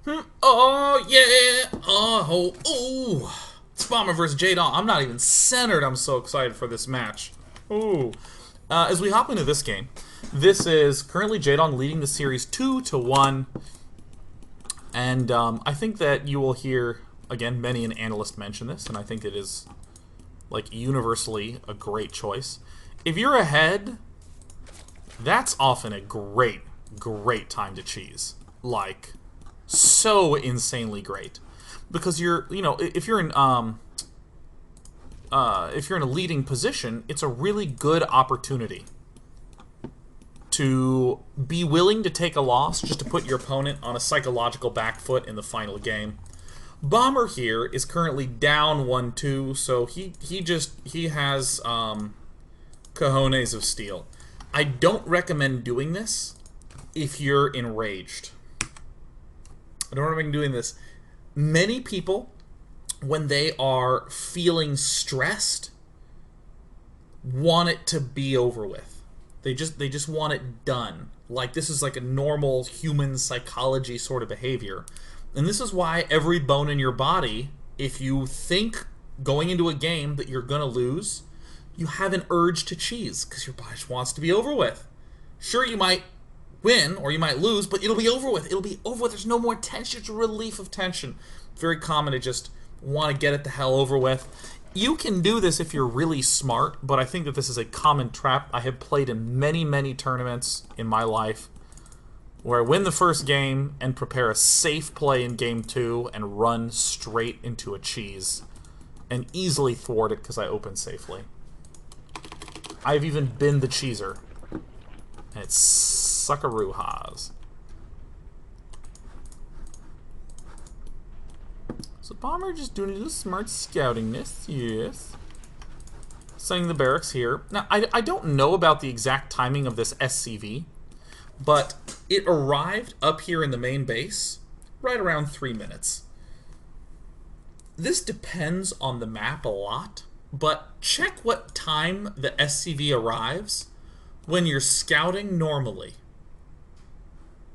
Oh, yeah! Oh! It's Bomber versus Jaedong. I'm not even centered. I'm so excited for this match. Ooh. As we hop into this game, this is currently Jaedong leading the series 2-1. And I think that you will hear, again, many an analyst mention this, and I think it is, like, universally a great choice. If you're ahead, that's often a great time to cheese. Like, so insanely great. Because if you're in a leading position, it's a really good opportunity to be willing to take a loss just to put your opponent on a psychological back foot in the final game. Bomber here is currently down 1-2, so he has cojones of steel. I don't recommend doing this if you're enraged. I don't recommend doing this. Many people, when they are feeling stressed, want it to be over with. They just want it done. Like, this is like a normal human psychology sort of behavior. And this is why every bone in your body, if you think going into a game that you're going to lose, you have an urge to cheese because your body just wants to be over with. Sure, you might win or you might lose, but it'll be over with. It'll be over with. There's no more tension. It's a relief of tension. Very common to just want to get it the hell over with. You can do this if you're really smart, but I think that this is a common trap. I have played in many tournaments in my life where I win the first game and prepare a safe play in game 2 and run straight into a cheese and easily thwart it because I open safely. I've even been the cheeser. And it's suckaroo-has. So Bomber just doing a little smart scoutingness, yes. Setting the barracks here. Now, I don't know about the exact timing of this SCV, but it arrived up here in the main base right around 3 minutes. This depends on the map a lot, but check what time the SCV arrives when you're scouting normally.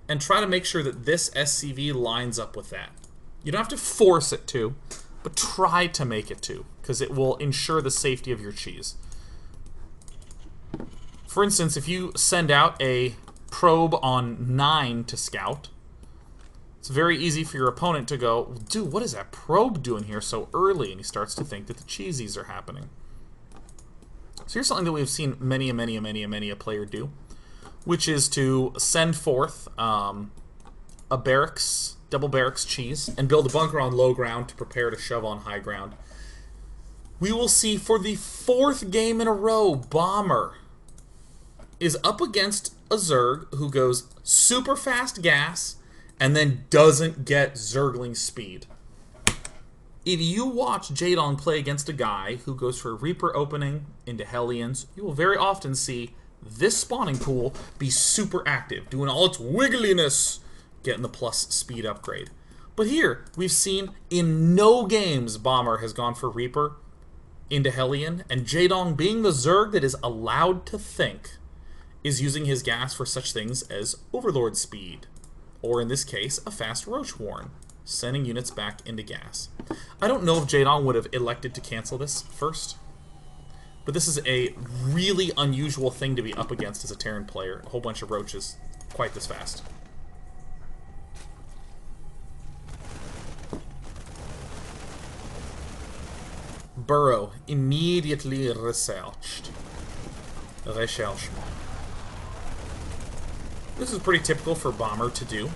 And try to make sure that this SCV lines up with that. You don't have to force it to, but try to make it to, because it will ensure the safety of your cheese. For instance, if you send out a probe on 9 to scout, it's very easy for your opponent to go, dude, what is that probe doing here so early? And he starts to think that the cheesies are happening. So here's something that we've seen many a player do, which is to send forth a barracks, double barracks cheese, and build a bunker on low ground to prepare to shove on high ground. We will see for the 4th game in a row, Bomber is up against a Zerg who goes super fast gas and then doesn't get Zergling speed. If you watch Jaedong play against a guy who goes for a Reaper opening into Hellions, you will very often see this spawning pool be super active, doing all its wiggliness, getting the plus speed upgrade. But here, we've seen in no games Bomber has gone for Reaper into Hellion, and Jaedong, being the Zerg that is allowed to think, is using his gas for such things as Overlord speed, or in this case, a fast Roach Warren, sending units back into gas. I don't know if Jaedong would have elected to cancel this first, but this is a really unusual thing to be up against as a Terran player, a whole bunch of Roaches quite this fast. Burrow immediately researched. Recherchement. This is pretty typical for Bomber to do.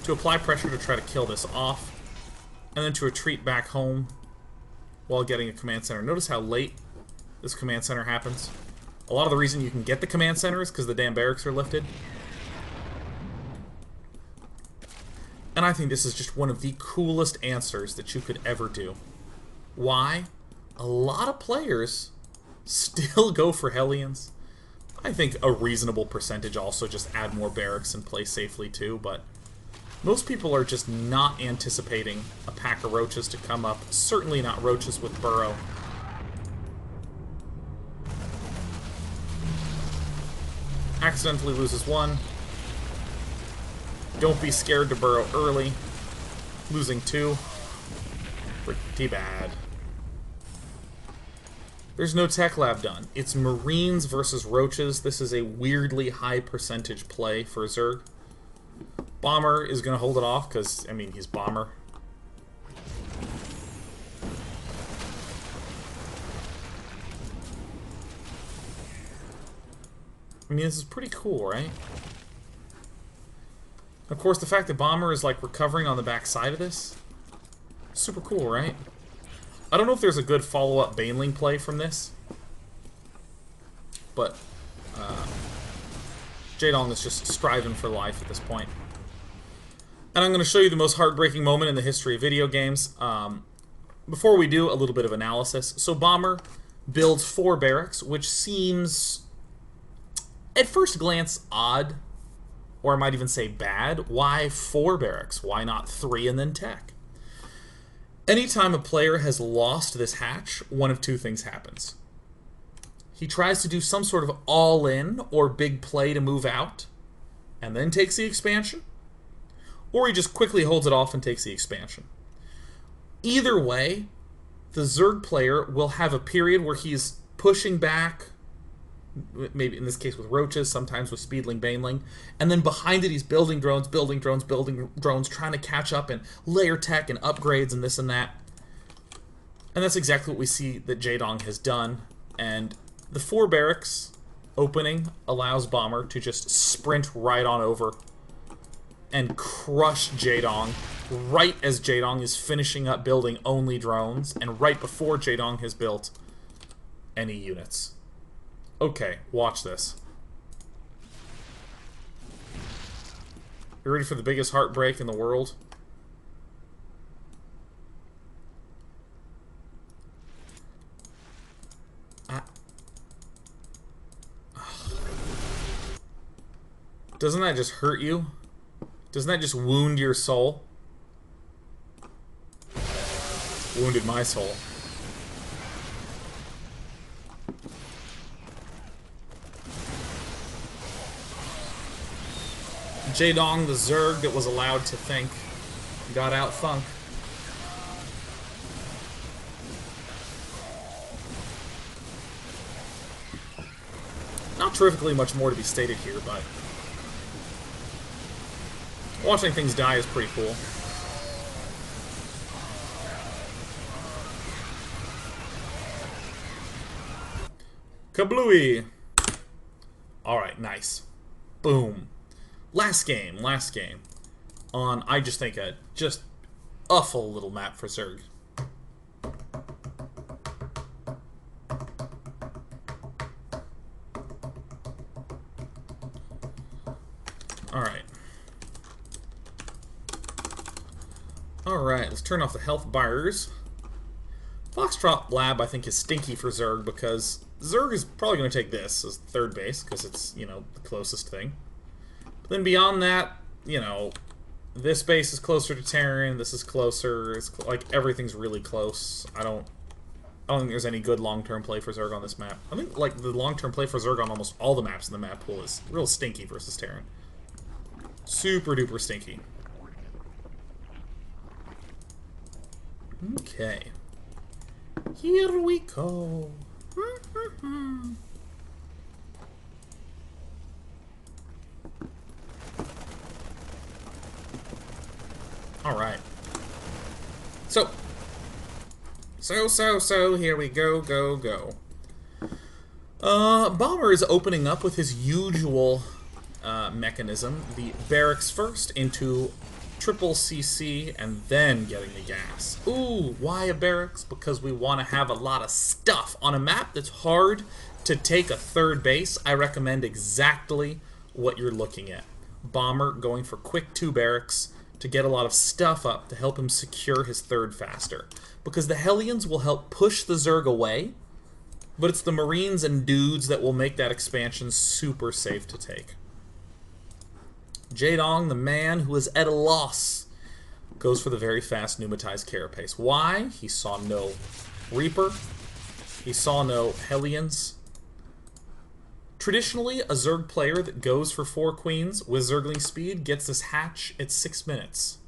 To apply pressure to try to kill this off, and then to retreat back home while getting a command center. Notice how late this command center happens. A lot of the reason you can get the command center is because the damn barracks are lifted. And I think this is just one of the coolest answers that you could ever do. Why? A lot of players still go for Hellions. I think a reasonable percentage also just add more barracks and play safely too, but most people are just not anticipating a pack of Roaches to come up. Certainly not Roaches with Burrow. Accidentally loses one. Don't be scared to burrow early. Losing 2. Pretty bad. There's no tech lab done. It's Marines versus Roaches. This is a weirdly high percentage play for Zerg. Bomber is going to hold it off because, I mean, he's Bomber. I mean, this is pretty cool, right? Of course, the fact that Bomber is, like, recovering on the back side of this, super cool, right? I don't know if there's a good follow-up Baneling play from this, but Jaedong is just striving for life at this point. And I'm going to show you the most heartbreaking moment in the history of video games. Before we do, a little bit of analysis. So Bomber builds 4 barracks, which seems, at first glance, odd, or I might even say bad. Why 4 barracks? Why not 3 and then tech? Anytime a player has lost this hatch, one of 2 things happens. He tries to do some sort of all-in or big play to move out, and then takes the expansion, or he just quickly holds it off and takes the expansion. Either way, the Zerg player will have a period where he's pushing back, maybe in this case with Roaches, sometimes with Speedling, Baneling, and then behind it he's building drones, trying to catch up and layer tech and upgrades and this and that. And that's exactly what we see that Jaedong has done. And the 4 barracks opening allows Bomber to just sprint right on over and crush Jaedong right as Jaedong is finishing up building only drones and right before Jaedong has built any units. Okay, watch this. You ready for the biggest heartbreak in the world? Doesn't that just hurt you? Doesn't that just wound your soul? Wounded my soul. Jaedong, the Zerg that was allowed to think, got out thunk. Not terrifically much more to be stated here, but watching things die is pretty cool. Kablooey! Alright, nice. Boom. Last game on, I just think, a just awful little map for Zerg. Alright. Alright, let's turn off the health bars. Foxtrot Lab, I think, is stinky for Zerg because Zerg is probably going to take this as third base because it's, you know, the closest thing. Then beyond that, you know, this base is closer to Terran, this is closer, it's like everything's really close. I don't think there's any good long-term play for Zerg on this map. I think like the long-term play for Zerg on almost all the maps in the map pool is real stinky versus Terran. Super duper stinky. Okay. Here we go. Alright. So, here we go. Bomber is opening up with his usual mechanism. The barracks first into triple CC and then getting the gas. Ooh, why a barracks? Because we want to have a lot of stuff. On a map that's hard to take a third base, I recommend exactly what you're looking at. Bomber going for quick 2 barracks to get a lot of stuff up to help him secure his third faster. Because the Hellions will help push the Zerg away, but it's the Marines and dudes that will make that expansion super safe to take. Jaedong, the man who is at a loss, goes for the very fast pneumatized carapace. Why? He saw no Reaper. He saw no Hellions. Traditionally, a Zerg player that goes for 4 queens with Zergling speed gets this hatch at 6 minutes.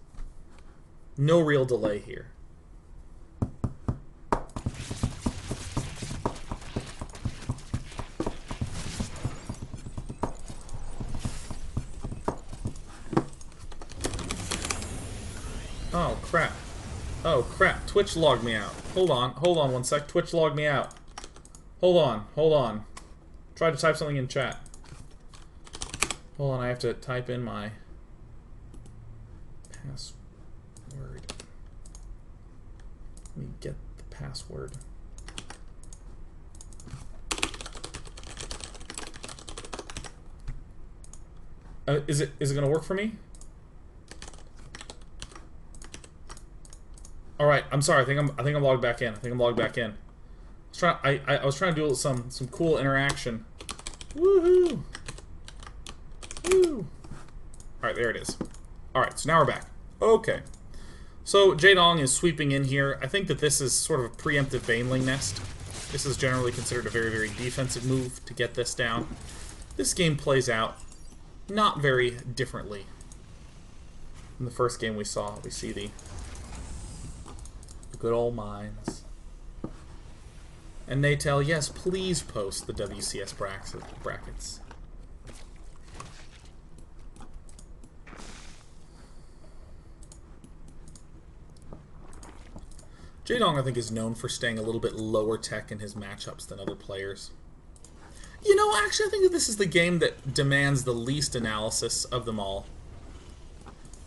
No real delay here. Oh, crap. Oh, crap. Twitch logged me out. Hold on 1 sec. Twitch logged me out. Hold on. Try to type something in chat. Hold on, I have to type in my password. Let me get the password. Is it gonna work for me? All right, I'm sorry. I think I'm logged back in. I was trying to do some cool interaction. Woohoo! Woo! All right, there it is. All right, so now we're back. Okay. So Jaedong is sweeping in here. I think that this is sort of a preemptive Baneling nest. This is generally considered a very, very defensive move to get this down. This game plays out not very differently. In the first game we saw, we see the good old mines. And they tell, yes, please post the WCS brackets. Jaedong, I think, is known for staying a little bit lower tech in his matchups than other players. You know, actually, I think that this is the game that demands the least analysis of them all.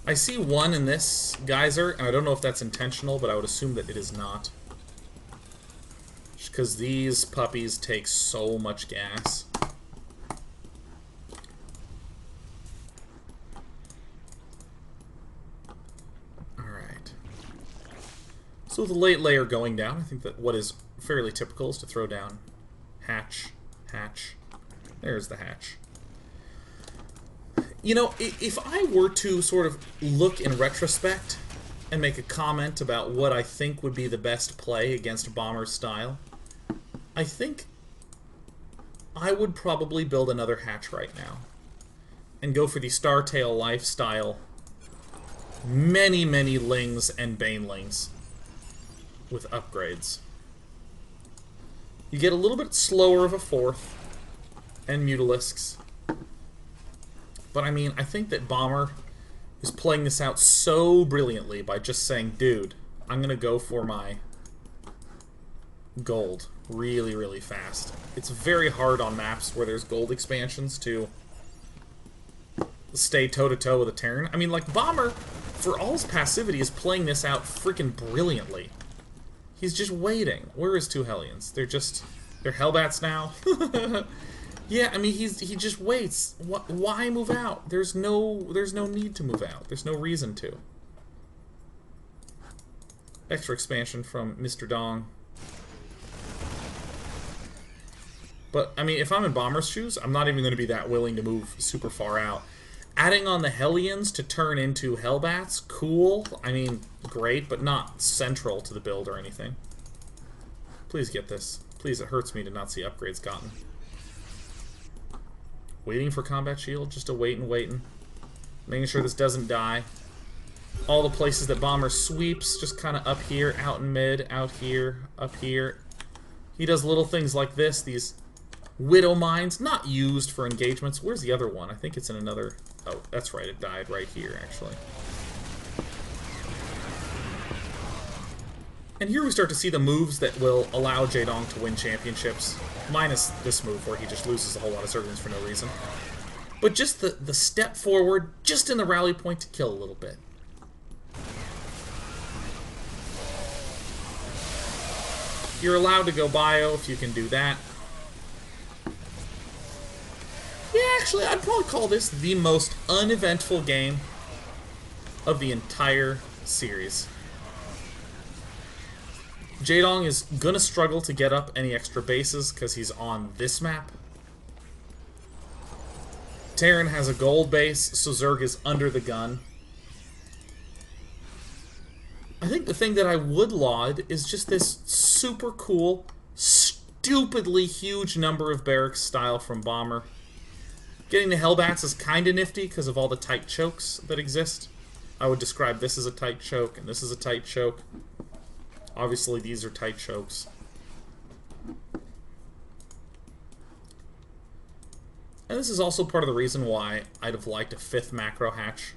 I see one in this geyser, and I don't know if that's intentional, but I would assume that it is not. Just because these puppies take so much gas. Alright. So with the late layer going down, I think that what is fairly typical is to throw down hatch, hatch. There's the hatch. You know, if I were to sort of look in retrospect and make a comment about what I think would be the best play against Bomber's style, I think I would probably build another hatch right now and go for the Startail lifestyle. Many, many Lings and Banelings with upgrades. You get a little bit slower of a fourth and Mutalisks. But I mean, I think that Bomber is playing this out so brilliantly by just saying, dude, I'm going to go for my gold really, really fast. It's very hard on maps where there's gold expansions to stay toe-to-toe with a Terran. I mean, like, Bomber, for all his passivity, is playing this out freaking brilliantly. He's just waiting. Where are his two Hellions? They're Hellbats now? Yeah, I mean, he just waits. Why move out? There's no need to move out. There's no reason to. Extra expansion from Mr. Dong. But, I mean, if I'm in Bomber's shoes, I'm not even going to be that willing to move super far out. Adding on the Hellions to turn into Hellbats, cool. I mean, great, but not central to the build or anything. Please get this. Please, it hurts me to not see upgrades gotten. Waiting for combat shield, just a waiting. Making sure this doesn't die. All the places that Bomber sweeps, just kind of up here, out in mid, out here, up here. He does little things like this, these Widow Mines, not used for engagements. Where's the other one? I think it's in another... Oh, that's right, it died right here, actually. And here we start to see the moves that will allow Jaedong to win championships. Minus this move where he just loses a whole lot of Zerglings for no reason. But just the step forward, just in the rally point to kill a little bit. You're allowed to go bio if you can do that. Yeah, actually, I'd probably call this the most uneventful game of the entire series. Jaedong is going to struggle to get up any extra bases because he's on this map. Terran has a gold base, so Zerg is under the gun. I think the thing that I would laud is just this super cool, stupidly huge number of barracks style from Bomber. Getting the Hellbats is kind of nifty because of all the tight chokes that exist. I would describe this as a tight choke, and this is a tight choke. Obviously, these are tight chokes. And this is also part of the reason why I'd have liked a 5th macro hatch.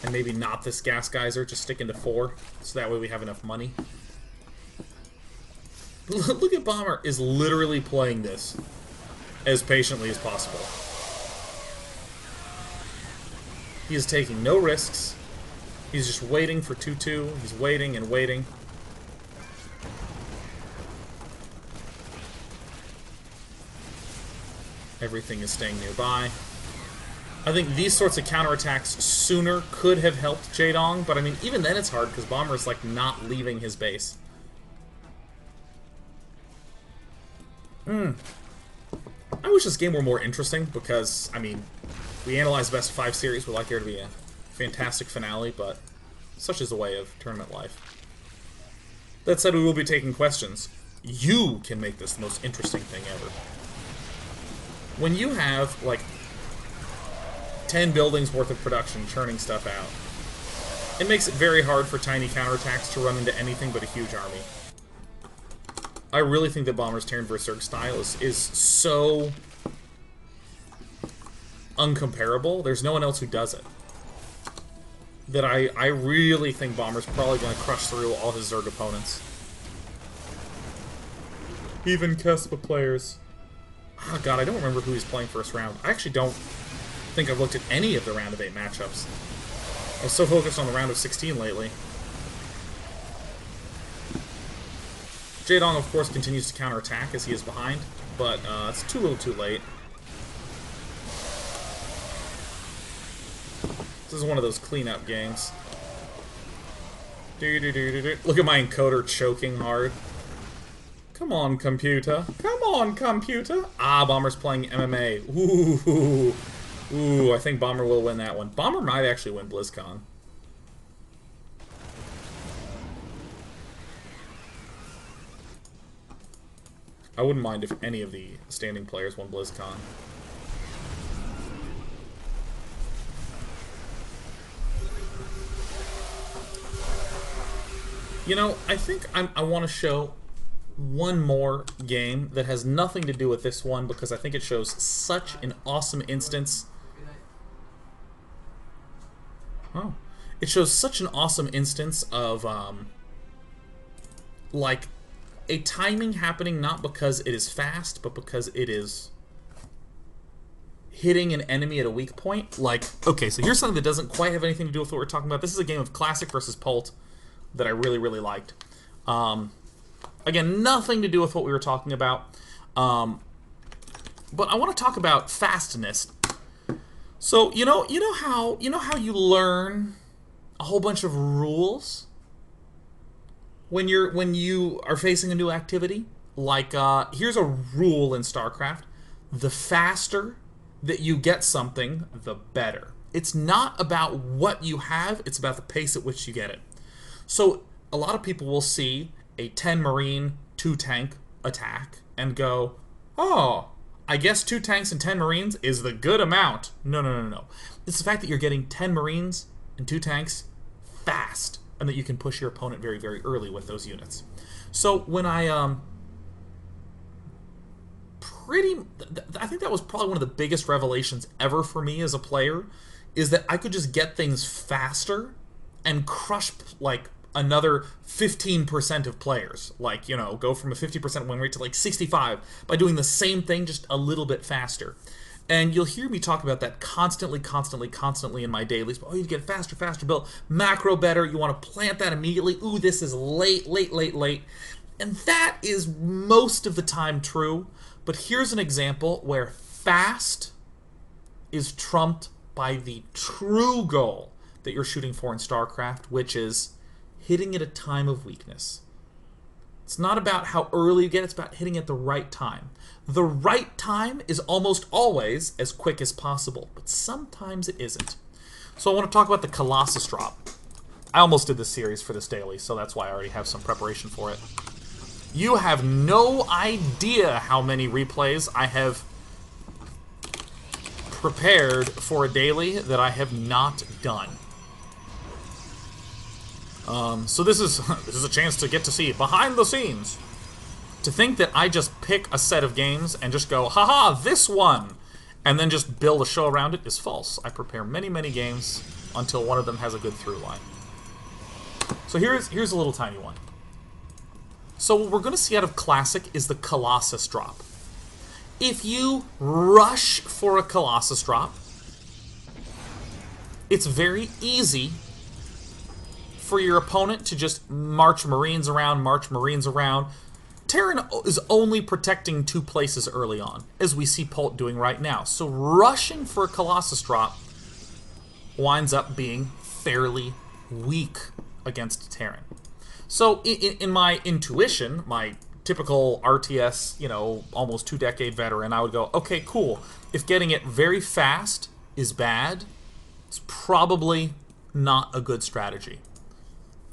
And maybe not this gas geyser, just stick into 4, so that way we have enough money. Look at Bomber is literally playing this as patiently as possible. He is taking no risks. He's just waiting for 2-2. He's waiting and waiting. Everything is staying nearby. I think these sorts of counterattacks sooner could have helped Jaedong, but I mean, even then it's hard because Bomber is like not leaving his base. I wish this game were more interesting because, I mean, we analyzed the best of 5 series. We'd like there to be a fantastic finale, but such is the way of tournament life. That said, we will be taking questions. You can make this the most interesting thing ever. When you have, like, 10 buildings worth of production churning stuff out, it makes it very hard for tiny counterattacks to run into anything but a huge army. I really think that Bomber's Terran vs. Zerg style is so uncomparable. There's no one else who does it. That I really think Bomber's probably going to crush through all his Zerg opponents. Even Kespa players. Oh god, I don't remember who he's playing first round. I actually don't think I've looked at any of the round of 8 matchups. I was so focused on the round of 16 lately. Jaedong, of course, continues to counterattack as he is behind, but it's too little too late. This is one of those cleanup games. Look at my encoder choking hard. Come on, computer. Come on, computer. Ah, Bomber's playing MMA. Ooh. Ooh, I think Bomber will win that one. Bomber might actually win BlizzCon. I wouldn't mind if any of the standing players won BlizzCon. You know, I think I want to show one more game that has nothing to do with this one because I think it shows such an awesome instance. Oh. It shows such an awesome instance of, like, a timing happening not because it is fast, but because it is hitting an enemy at a weak point. Like, okay, so here's something that doesn't quite have anything to do with what we're talking about. This is a game of Classic versus Pult that I really, really liked. Again, nothing to do with what we were talking about. But I want to talk about fastness. So, you know how you learn a whole bunch of rules when you are facing a new activity? Like, here's a rule in StarCraft. The faster that you get something, the better. It's not about what you have, it's about the pace at which you get it. So, a lot of people will see a 10 Marine, 2 tank attack and go, oh, I guess 2 tanks and 10 Marines is the good amount. No. It's the fact that you're getting 10 Marines and 2 tanks fast, and that you can push your opponent very, very early with those units. So when I think that was probably one of the biggest revelations ever for me as a player, is that I could just get things faster and crush, like, another 15% of players. Like, you know, go from a 50% win rate to like 65 by doing the same thing just a little bit faster. And you'll hear me talk about that constantly in my dailies. Oh, you get faster build, macro better, you want to plant that immediately. Ooh, this is late. And that is most of the time true. But here's an example where fast is trumped by the true goal that you're shooting for in StarCraft, which is hitting at a time of weakness. It's not about how early you get, it's about hitting at the right time. The right time is almost always as quick as possible, but sometimes it isn't. So I want to talk about the Colossus drop. I almost did this series for this daily, so that's why I already have some preparation for it. You have no idea how many replays I have prepared for a daily that I have not done. So this is this is a chance to get to see behind the scenes. To think that I just pick a set of games and just go, haha, this one, and then just build a show around it is false. I prepare many, many games until one of them has a good through line. So here's a little tiny one. So what we're going to see out of Classic is the Colossus drop. If you rush for a Colossus drop, it's very easy for your opponent to just march Marines around. Terran is only protecting 2 places early on, as we see Pult doing right now. So rushing for a Colossus drop winds up being fairly weak against Terran. So in my intuition, my typical RTS, you know, almost 2-decade veteran, I would go, okay, cool. If getting it very fast is bad, it's probably not a good strategy.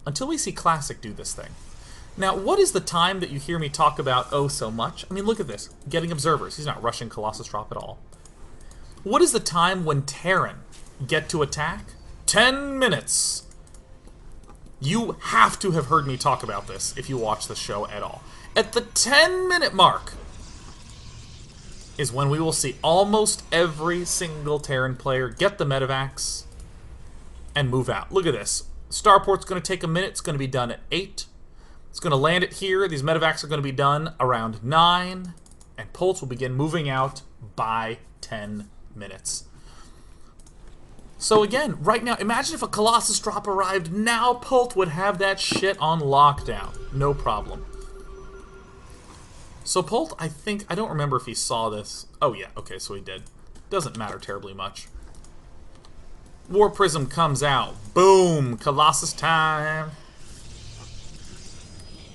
Until we see Classic do this thing. Now, what is the time that you hear me talk about oh so much? I mean, look at this. Getting observers. He's not rushing Colossus drop at all. What is the time when Terran get to attack? 10 minutes. You have to have heard me talk about this if you watch the show at all. At the 10-minute mark is when we will see almost every single Terran player get the medevacs and move out. Look at this. Starport's going to take a minute. It's going to be done at 8. It's going to land it here. These medevacs are going to be done around 9. And Pulse will begin moving out by 10 minutes. So again, right now, imagine if a Colossus drop arrived. Now Pult would have that shit on lockdown. No problem. So Pult, I don't remember if he saw this. Oh yeah, okay, so he did. Doesn't matter terribly much. War Prism comes out. Boom! Colossus time.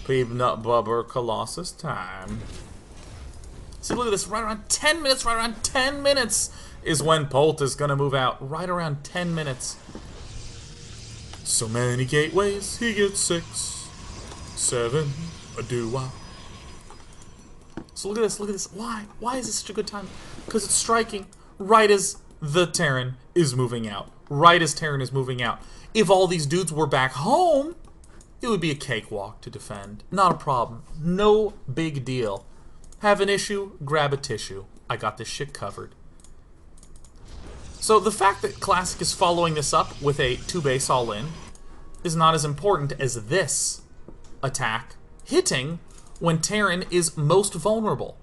Peanut Bubber Colossus time. See, look at this. Right around 10 minutes, right around 10 minutes is when Pult is going to move out. Right around 10 minutes. So many gateways, he gets 6, 7, a doo-wop. So look at this, look at this. Why? Why is this such a good time? Because it's striking right as the Terran is moving out. Right as Terran is moving out. If all these dudes were back home, it would be a cakewalk to defend. Not a problem. No big deal. Have an issue, grab a tissue. I got this shit covered. So the fact that Classic is following this up with a 2-base all-in is not as important as this attack hitting when Terran is most vulnerable.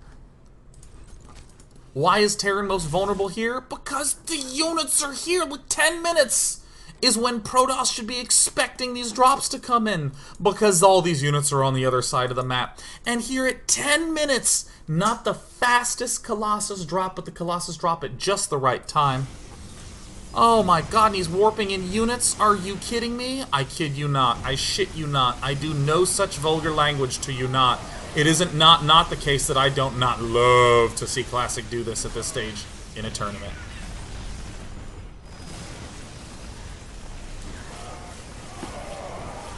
Why is Terran most vulnerable here? Because the units are here with 10 minutes is when Protoss should be expecting these drops to come in, because all these units are on the other side of the map. And here at 10 minutes, not the fastest Colossus drop, but the Colossus drop at just the right time. Oh my god, and he's warping in units? Are you kidding me? I kid you not. I shit you not. I do no such vulgar language to you not. It isn't not the case that I don't not love to see Classic do this at this stage in a tournament.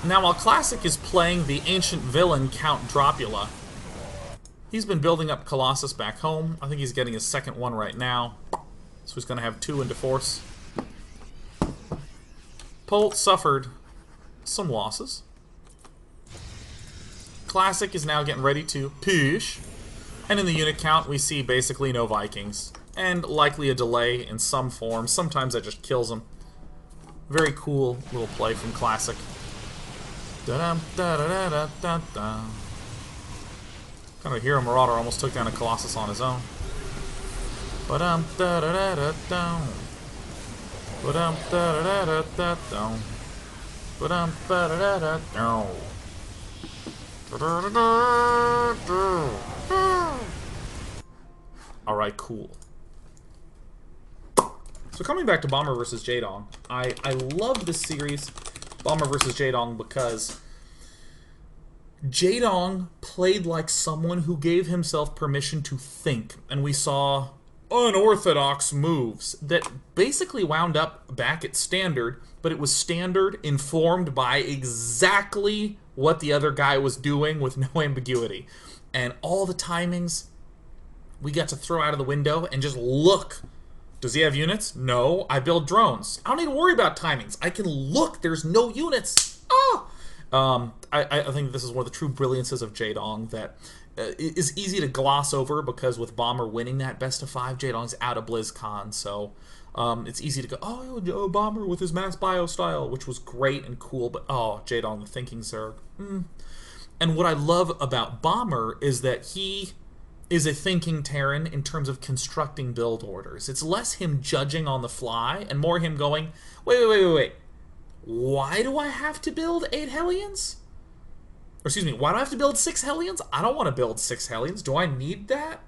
Now, while Classic is playing the ancient villain Count Dropula, he's been building up Colossus back home. I think he's getting his second one right now. So he's going to have 2 into force. Pult suffered some losses. Classic is now getting ready to push. And in the unit count, we see basically no Vikings. And likely a delay in some form. Sometimes that just kills them. Very cool little play from Classic. Da-dum, da-da-da-da-da-da. Kind of a hero marauder almost took down a Colossus on his own. Ba-dum, da-da-da-da-dum. Ba-dum, da-da-da-da-da-dum. Ba-dum, da-da-da-da-dum. Alright, cool. So coming back to Bomber vs. Jaedong, I love this series, Bomber vs. Jaedong, because Jaedong played like someone who gave himself permission to think, and we saw unorthodox moves that basically wound up back at standard, but it was standard informed by exactly what the other guy was doing with no ambiguity. And all the timings we got to throw out of the window and just look Does he have units? No. I build drones. I don't need to worry about timings. I can look. There's no units. Oh! I think this is one of the true brilliances of Jaedong that is easy to gloss over because with Bomber winning that best of 5, Jaedong's out of BlizzCon, so it's easy to go, oh, Bomber with his mass bio style, which was great and cool, but oh, Jaedong the thinking Zerg. And what I love about Bomber is that he is a thinking Terran in terms of constructing build orders. It's less him judging on the fly and more him going, wait. Why do I have to build 8 Hellions? Or excuse me, why do I have to build 6 Hellions? I don't want to build 6 Hellions. Do I need that?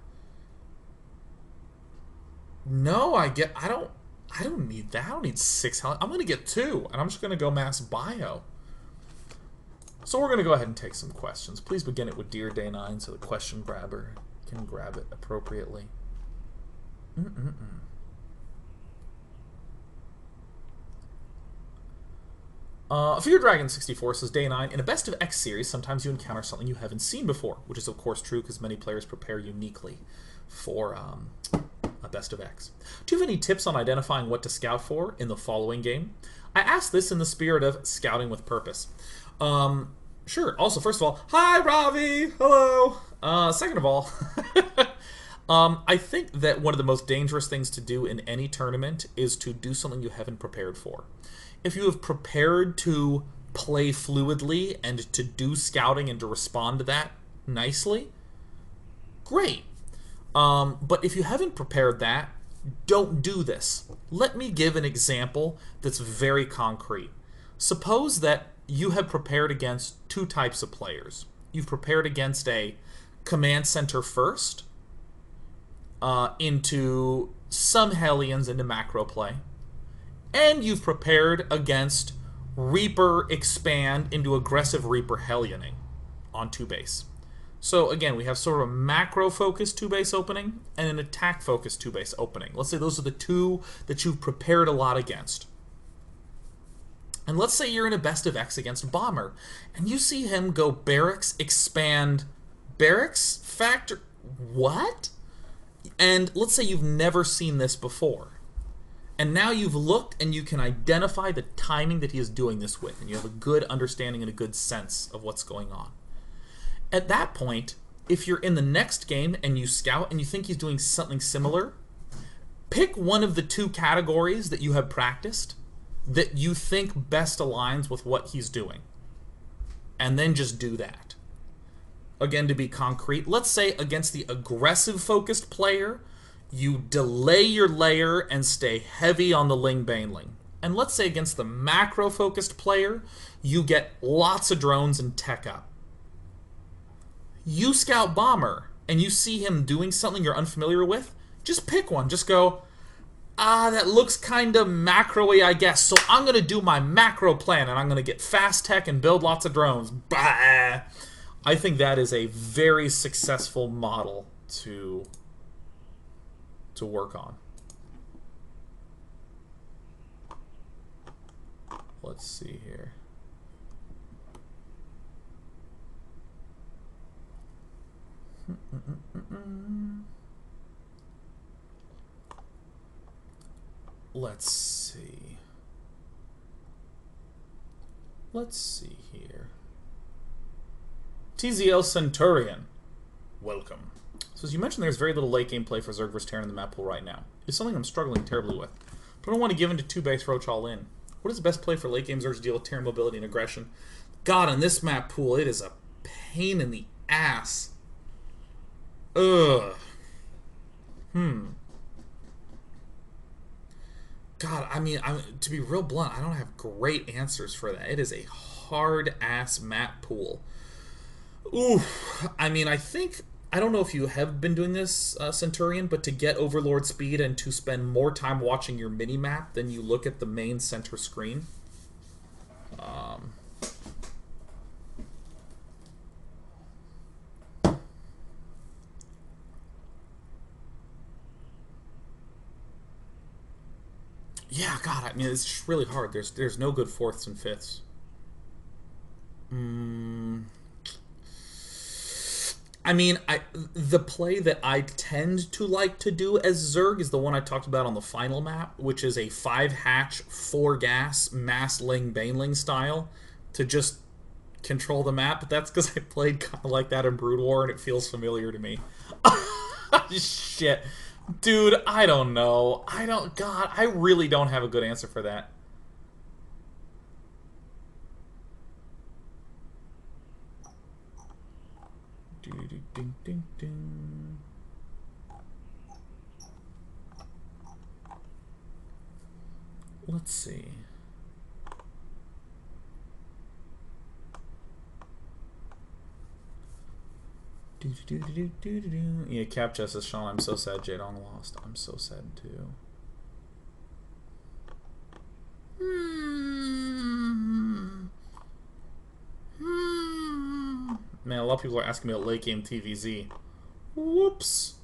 No, I don't need that. I don't need 6 Hellions. I'm going to get 2, and I'm just going to go mass bio. So we're going to go ahead and take some questions. Please begin it with Dear Day 9 so the question grabber can grab it appropriately. Fear Dragon 64 says, Day 9, in a Best of X series, sometimes you encounter something you haven't seen before, which is of course true because many players prepare uniquely for a Best of X. Do you have any tips on identifying what to scout for in the following game? I ask this in the spirit of scouting with purpose. Sure. Also, first of all, hi, Ravi! Hello! Second of all, I think that one of the most dangerous things to do in any tournament is to do something you haven't prepared for. If you have prepared to play fluidly and to do scouting and to respond to that nicely, great. But if you haven't prepared that, don't do this. Let me give an example that's very concrete. Suppose that you have prepared against 2 types of players. You've prepared against a command center first, into some Hellions into macro play, and you've prepared against Reaper expand into aggressive Reaper Hellioning on 2 base. So again, we have sort of a macro-focused 2-base opening and an attack-focused 2-base opening. Let's say those are the 2 that you've prepared a lot against. And let's say you're in a Best of X against Bomber, and you see him go Barracks, expand, Barracks, Factor... What? And let's say you've never seen this before. And now you've looked and you can identify the timing that he is doing this with, and you have a good understanding and a good sense of what's going on. At that point, if you're in the next game and you scout and you think he's doing something similar, pick one of the 2 categories that you have practiced that you think best aligns with what he's doing. And then just do that. Again, to be concrete, let's say against the aggressive focused player, you delay your layer and stay heavy on the Ling Baneling. And let's say against the macro focused player, you get lots of drones and tech up. You scout Bomber and you see him doing something you're unfamiliar with, just pick one. Just go, that looks kind of macro-y, I guess, so I'm going to do my macro plan and I'm going to get fast tech and build lots of drones. Bah! I think that is a very successful model to work on. Let's see here. Let's see. Let's see here. TZL Centurion, welcome. So as you mentioned, there's very little late game play for Zerg vs Terran in the map pool right now. It's something I'm struggling terribly with. But I don't want to give into 2-base Roach all in. What is the best play for late game Zerg to deal with Terran mobility and aggression? God, in this map pool, it is a pain in the ass. Ugh. God, I mean, to be real blunt, I don't have great answers for that. It is a hard-ass map pool. Ooh, I mean, I don't know if you have been doing this, Centurion, but to get Overlord speed and to spend more time watching your mini-map than you look at the main center screen. Yeah, God, I mean, it's just really hard. There's no good 4ths and 5ths. I mean, the play that I tend to like to do as Zerg is the one I talked about on the final map, which is a 5-hatch, 4-gas, mass-ling, baneling style to just control the map. But that's because I played kind of like that in Brood War, and it feels familiar to me. Shit. Dude, I don't know. God, I really don't have a good answer for that. Let's see. Yeah, Cap Justice, Sean. I'm so sad Jaedong lost. I'm so sad too. Man, a lot of people are asking me about late game TVZ. Whoops.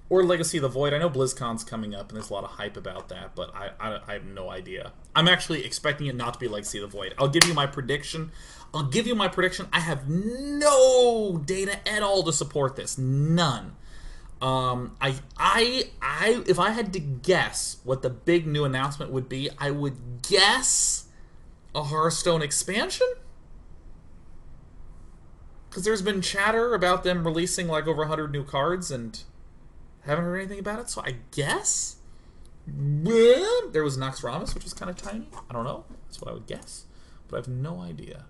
Or Legacy of the Void. I know BlizzCon's coming up, and there's a lot of hype about that, but I have no idea. I'm actually expecting it not to be Legacy of the Void. I'll give you my prediction. I have no data at all to support this. None. If I had to guess what the big new announcement would be, I would guess a Hearthstone expansion? Because there's been chatter about them releasing like over 100 new cards, and haven't heard anything about it, so I guess there was Nox Ramus, which was kind of tiny. I don't know. That's what I would guess, but I have no idea.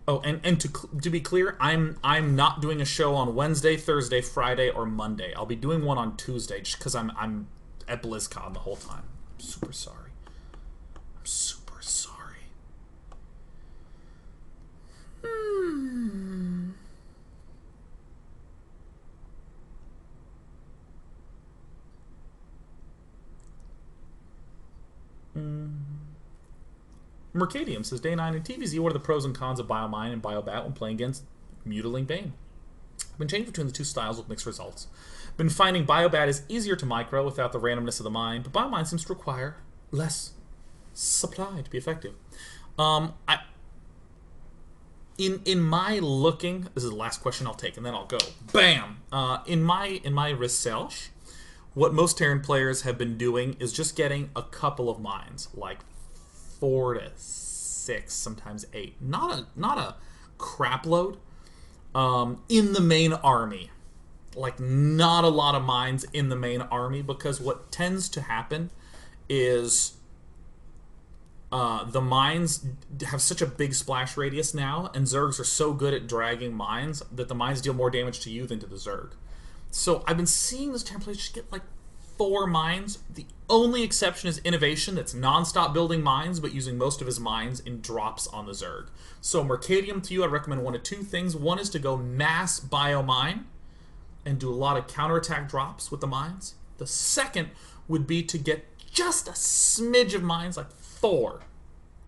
Oh, and to be clear, I'm not doing a show on Wednesday, Thursday, Friday, or Monday. I'll be doing one on Tuesday just because I'm at BlizzCon the whole time. I'm super sorry. I'm super sorry. Mercadium says, Day 9 in TVZ, what are the pros and cons of Biomine and Biobat when playing against Mutiling Bane? I've been changing between the two styles with mixed results. Been finding Biobat is easier to micro without the randomness of the mine, but Biomine seems to require less supply to be effective. In my looking, this is the last question I'll take, and then I'll go. Bam! In my research, what most Terran players have been doing is just getting a couple of mines, like 4 to 6, sometimes 8. Not a crap load. In the main army. Like, not a lot of mines in the main army, because what tends to happen is the mines have such a big splash radius now, and Zergs are so good at dragging mines that the mines deal more damage to you than to the Zerg. So I've been seeing those Terran players just get like 4 mines. The only exception is Innovation, that's non-stop building mines, but using most of his mines in drops on the Zerg. So Mercadium to you, I'd recommend one of 2 things. One is to go mass biomine and do a lot of counterattack drops with the mines. The second would be to get just a smidge of mines, like 4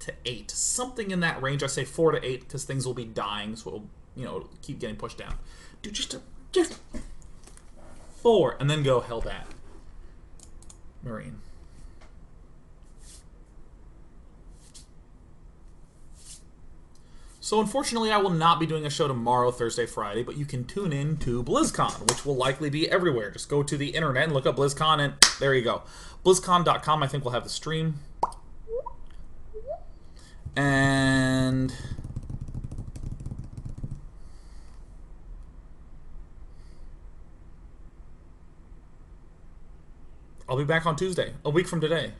to 8. Something in that range. I say 4 to 8 because things will be dying, so it'll keep getting pushed down. Do just 4, and then go Hellbat. Marine. So unfortunately, I will not be doing a show tomorrow, Thursday, Friday, but you can tune in to BlizzCon, which will likely be everywhere. Just go to the internet and look up BlizzCon, and there you go. BlizzCon.com, I think, will have the stream. And I'll be back on Tuesday, a week from today.